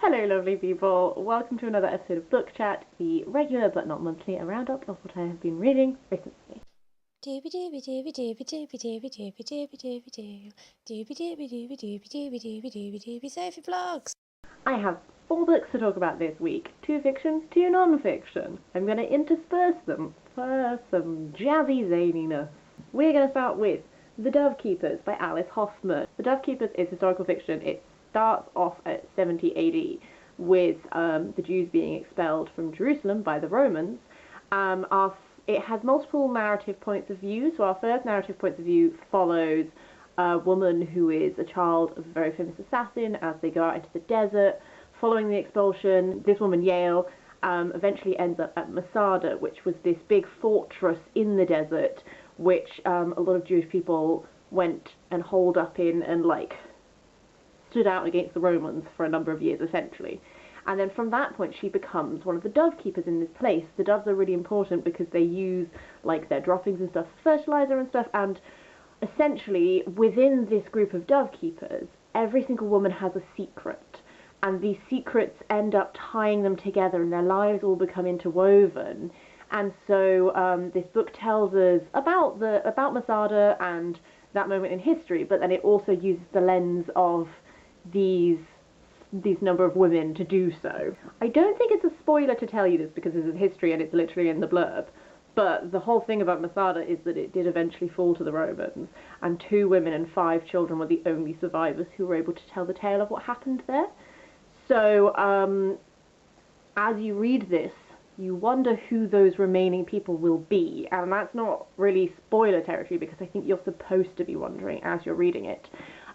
Hello lovely people, welcome to another episode of Book Chat, the regular but not monthly roundup of what I have been reading recently. Sophie vlogs. I have 4 books to talk about this week, 2 fiction, 2 non-fiction. I'm going to intersperse them for some jazzy zaniness. We're going to start with The Dovekeepers by Alice Hoffman. The Dovekeepers is historical fiction. It starts off at 70 AD with the Jews being expelled from Jerusalem by the Romans. It has multiple narrative points of view, so our first narrative point of view follows a woman who is a child of a very famous assassin as they go out into the desert. Following the expulsion, this woman, Yale, eventually ends up at Masada, which was this big fortress in the desert, which a lot of Jewish people went and holed up in and stood out against the Romans for a number of years, essentially. And then from that point, she becomes one of the Dovekeepers in this place. The doves are really important because they use their droppings and stuff, fertilizer and stuff, and essentially within this group of Dovekeepers, every single woman has a secret, and these secrets end up tying them together, and their lives all become interwoven. And so this book tells us about Masada and that moment in history, but then it also uses the lens of these number of women to do so. I don't think it's a spoiler to tell you this because this is history and it's literally in the blurb, but the whole thing about Masada is that it did eventually fall to the Romans, and 2 women and 5 children were the only survivors who were able to tell the tale of what happened there. So as you read this, you wonder who those remaining people will be, and that's not really spoiler territory because I think you're supposed to be wondering as you're reading it.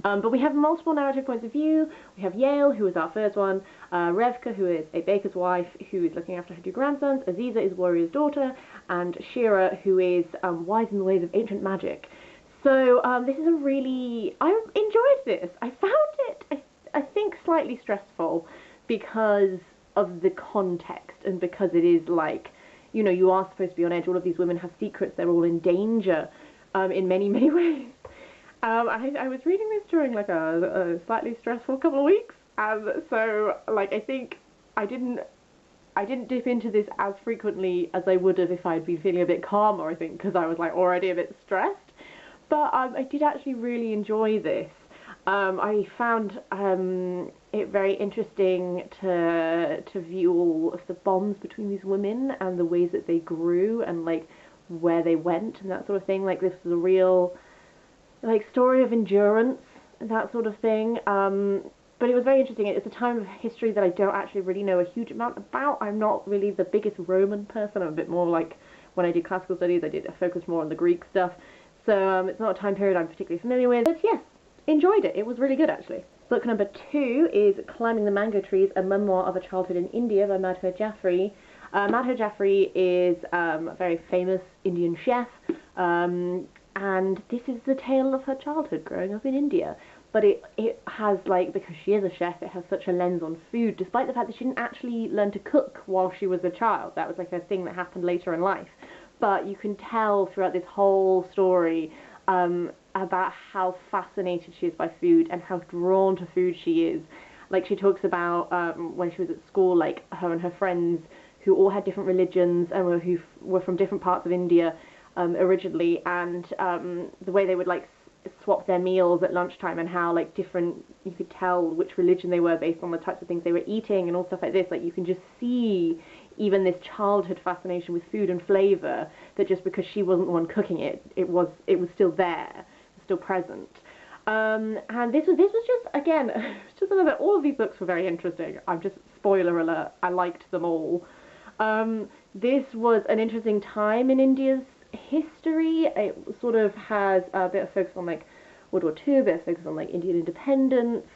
But we have multiple narrative points of view. We have Yale, who is our first one, Revka, who is a baker's wife who is looking after her 2 grandsons, Aziza is Warrior's daughter, and Shira, who is wise in the ways of ancient magic. So this is I enjoyed this. I found it, I think, slightly stressful because of the context and because it is you are supposed to be on edge. All of these women have secrets. They're all in danger in many, many ways. I was reading this during a slightly stressful couple of weeks, so I think I didn't dip into this as frequently as I would have if I'd been feeling a bit calmer, I think, because I was already a bit stressed. But I did actually really enjoy this. I found it very interesting to view all of the bonds between these women and the ways that they grew and where they went and that sort of thing. This was a real story of endurance and that sort of thing. But it was very interesting. It's a time of history that I don't actually really know a huge amount about. I'm not really the biggest Roman person. I'm a bit more when I did classical studies, I focused more on the Greek stuff. So it's not a time period I'm particularly familiar with. But yes, enjoyed it. It was really good, actually. Book number 2 is Climbing the Mango Trees, a memoir of a childhood in India by Madhur Jaffrey. Madhur Jaffrey is a very famous Indian chef. And this is the tale of her childhood growing up in India. But it has, because she is a chef, it has such a lens on food, despite the fact that she didn't actually learn to cook while she was a child. That was a thing that happened later in life. But you can tell throughout this whole story about how fascinated she is by food and how drawn to food she is. She talks about when she was at school, her and her friends who all had different religions and who were from different parts of India, originally, and the way they would swap their meals at lunchtime and how different, you could tell which religion they were based on the types of things they were eating and all stuff like this. You can just see even this childhood fascination with food and flavour, that just because she wasn't the one cooking it was still there, still present. And this was just, again, it's just another, all of these books were very interesting. I'm just, spoiler alert, I liked them all. This was an interesting time in India's history. It sort of has a bit of focus on World War II, a bit of focus on Indian independence,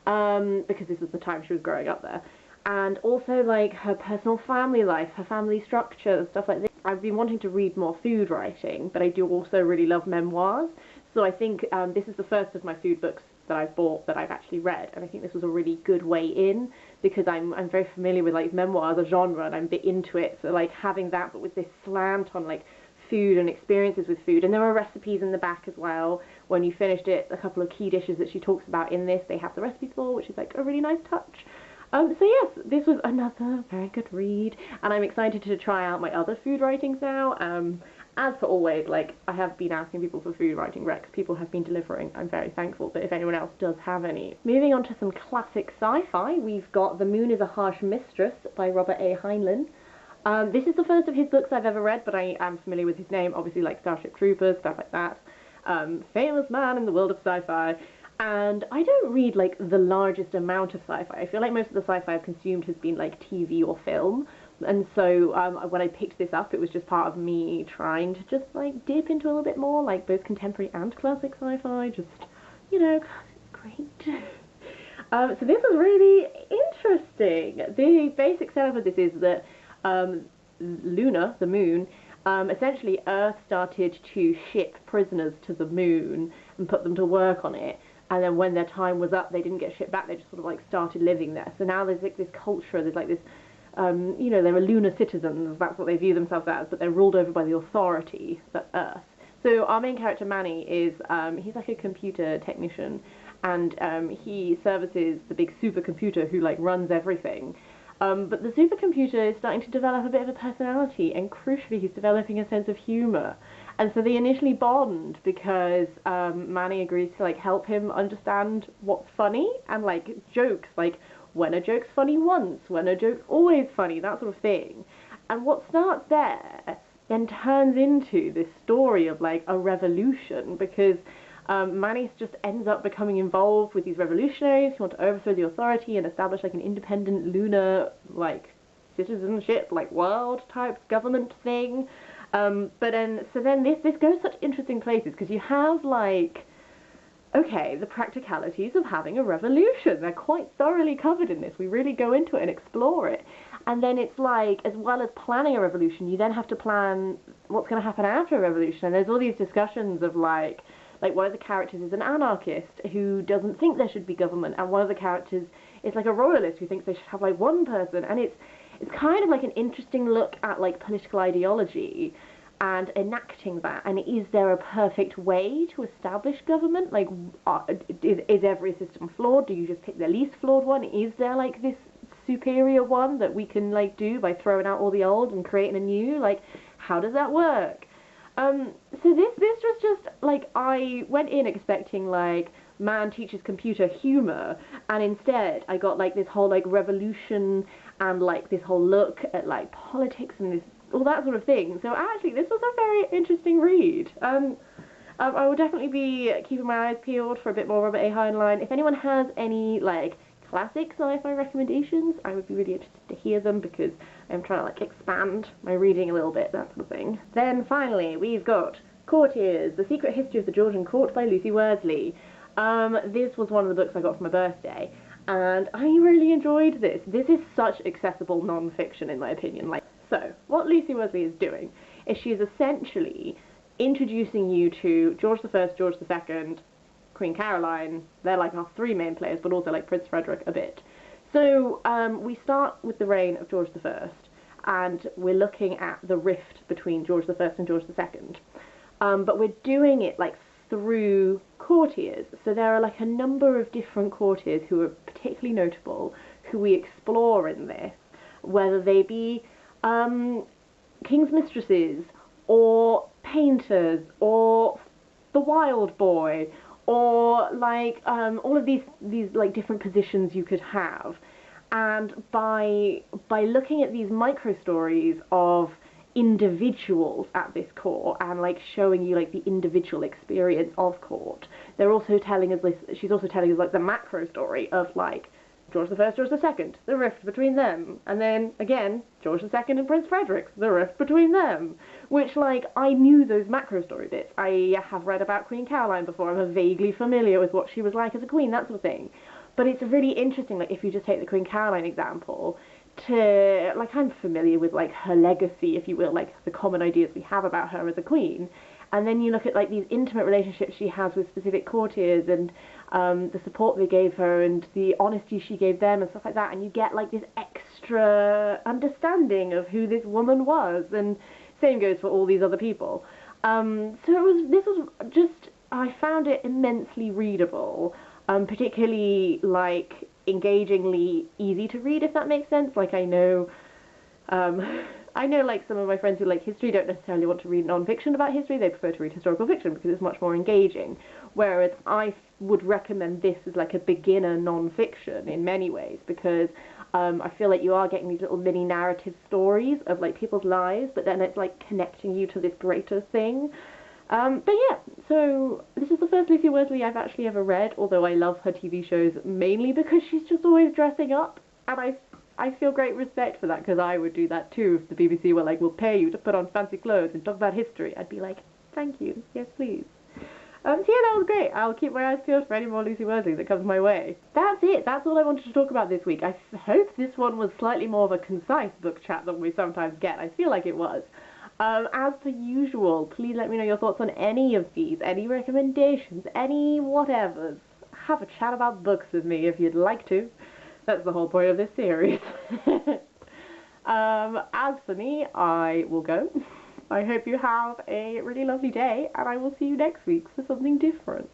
because this was the time she was growing up there, and also her personal family life, her family structure, stuff like this. I've been wanting to read more food writing, but I do also really love memoirs, so I think this is the first of my food books that I've bought that I've actually read, and I think this was a really good way in, because I'm very familiar with memoirs, a genre, and I'm a bit into it, so having that but with this slant on food and experiences with food. And there are recipes in the back as well. When you finished it, a couple of key dishes that she talks about in this, they have the recipes for, which is a really nice touch. So yes, this was another very good read, and I'm excited to try out my other food writings now. As per always, like, I have been asking people for food writing recs, people have been delivering, I'm very thankful, but if anyone else does have any. Moving on to some classic sci-fi, we've got The Moon is a Harsh Mistress by Robert A. Heinlein. This is the first of his books I've ever read, but I am familiar with his name, obviously, like Starship Troopers, stuff like that. Famous man in the world of sci-fi. And I don't read, like, the largest amount of sci-fi. I feel like most of the sci-fi I've consumed has been, like, TV or film. And so when I picked this up, it was just part of me trying to just, like, dip into a little bit more, like, both contemporary and classic sci-fi. Just, you know, 'cause it's great. So this was really interesting. The basic setup of this is that Luna, the moon, essentially Earth started to ship prisoners to the moon and put them to work on it. And then when their time was up, they didn't get shipped back. They just sort of like started living there. So now there's like this culture. There's like this, you know, they're lunar citizens. That's what they view themselves as. But they're ruled over by the authority, the Earth. So our main character Manny is he's like a computer technician, and he services the big supercomputer who like runs everything. But the supercomputer is starting to develop a bit of a personality, and crucially, he's developing a sense of humour. And so they initially bond because Manny agrees to like help him understand what's funny and like jokes, like when a joke's funny once, when a joke's always funny, that sort of thing. And what starts there then turns into this story of like a revolution because Manny just ends up becoming involved with these revolutionaries who want to overthrow the authority and establish like an independent lunar like citizenship, like world type government thing. But then this goes such interesting places because you have like, okay, the practicalities of having a revolution. They're quite thoroughly covered in this. We really go into it and explore it. And then it's like, as well as planning a revolution, you then have to plan what's going to happen after a revolution. And there's all these discussions of like one of the characters is an anarchist who doesn't think there should be government, and one of the characters is like a royalist who thinks they should have like one person. And it's kind of like an interesting look at like political ideology and enacting that. And is there a perfect way to establish government? Like, is every system flawed? Do you just pick the least flawed one? Is there like this superior one that we can like do by throwing out all the old and creating a new? Like, how does that work? So this was just like, I went in expecting like man teaches computer humor, and instead I got like this whole like revolution and like this whole look at like politics and this all that sort of thing. So actually this was a very interesting read. I will definitely be keeping my eyes peeled for a bit more Robert A. Heinlein. If anyone has any like classic sci-fi recommendations, I would be really interested to hear them because I'm trying to like expand my reading a little bit, that sort of thing. Then finally we've got Courtiers, The Secret History of the Georgian Court by Lucy Worsley. This was one of the books I got for my birthday, and I really enjoyed this. This is such accessible non-fiction in my opinion. Like, so what Lucy Worsley is doing is she is essentially introducing you to George I, George II, Queen Caroline. They're like our three main players, but also like Prince Frederick a bit. So we start with the reign of George I, and we're looking at the rift between George I and George II. But we're doing it like through courtiers. So there are like a number of different courtiers who are particularly notable, who we explore in this, whether they be king's mistresses, or painters, or the wild boy, or like all of these like different positions you could have. And by looking at these micro stories of individuals at this court and like showing you like the individual experience of court, they're also telling us she's also telling us like the macro story of like George I, George II, the rift between them, and then again George II and Prince Frederick, the rift between them, which like I knew those macro story bits. I have read about Queen Caroline before. I'm vaguely familiar with what she was like as a queen, that sort of thing. But it's really interesting, like if you just take the Queen Caroline example, to like I'm familiar with like her legacy, if you will, like the common ideas we have about her as a queen, and then you look at like these intimate relationships she has with specific courtiers and the support they gave her and the honesty she gave them and stuff like that, and you get like this extra understanding of who this woman was, and same goes for all these other people. So this was just, I found it immensely readable, particularly like engagingly easy to read, if that makes sense. Like I know like some of my friends who like history don't necessarily want to read non-fiction about history, they prefer to read historical fiction because it's much more engaging, whereas I would recommend this as like a beginner non-fiction in many ways, because I feel like you are getting these little mini narrative stories of like people's lives, but then it's like connecting you to this greater thing. But yeah, so this is the first Lucy Worsley I've actually ever read, although I love her TV shows mainly because she's just always dressing up, and I feel great respect for that, because I would do that too if the BBC were like, we'll pay you to put on fancy clothes and talk about history. I'd be like, thank you, yes please. So yeah, that was great. I'll keep my eyes peeled for any more Lucy Worsley that comes my way. That's it. That's all I wanted to talk about this week. I hope this one was slightly more of a concise book chat than we sometimes get. I feel like it was. As per usual, please let me know your thoughts on any of these, any recommendations, any whatevers. Have a chat about books with me if you'd like to. That's the whole point of this series. As for me, I will go. I hope you have a really lovely day, and I will see you next week for something different.